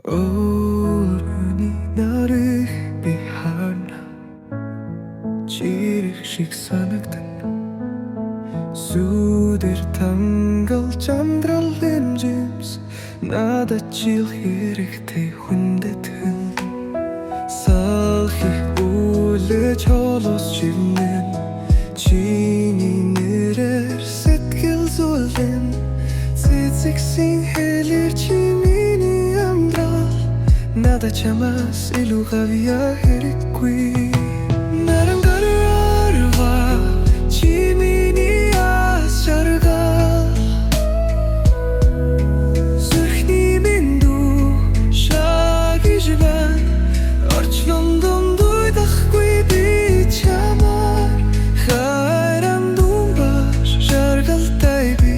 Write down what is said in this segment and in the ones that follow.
Өөрөний нарыг би харна чирэх шиг санагдана Сүдэр тангалж амдралын жимс надад чил хэрэгтэй хүндэт хүн Салхи үлэж холос живнэн Чиний нэрээр сэтгэл зүлэн Цэцэгсийн хэлэр чи миний амдрал Надад чамаас илүү гавья хэрэггүй Нарангараарва чи миний ас жаргал Зүрхний минь дүү шагиж байна Орчлондон дуйдахгүй би чамаар Хайран думбаш жаргалтай би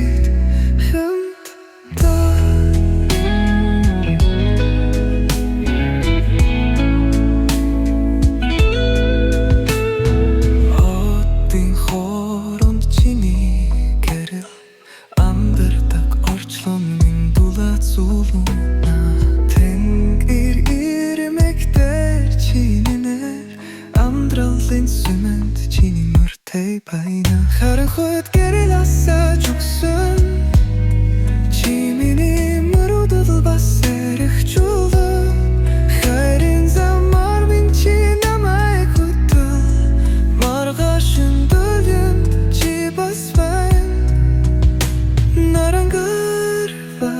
Сүмэнд чиний мөртэй байна Харанхуйд гэрэл асааж өгсөн Чи миний мөрөдөл бас эрхчүүлэн Хайрын замаар минь чи намайг хөтөл Маргаашин дөлөнд чи бас байна Нарангарва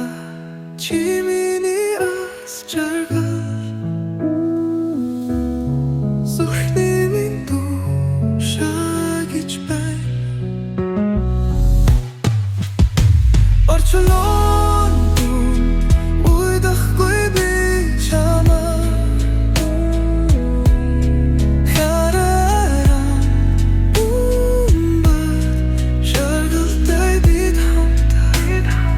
чи миний ас жаргал Зүрхний минь Орчлондон уйдахгүй би чамаар Харааран думбар жаргалтай бид хамтаа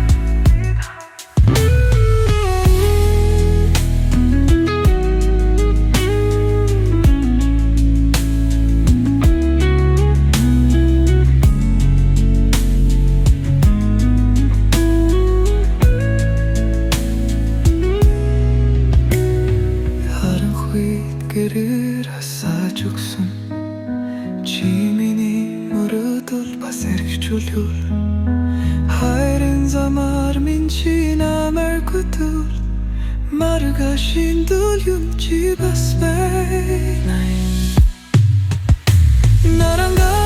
Гэрээр асааж өгсөн Чи миний мөрөдөл бас эрхчүүлвэл Хайрын замаар минь чи намайг хөтөл Маргаашин дөлөнд чи бас байна Наранга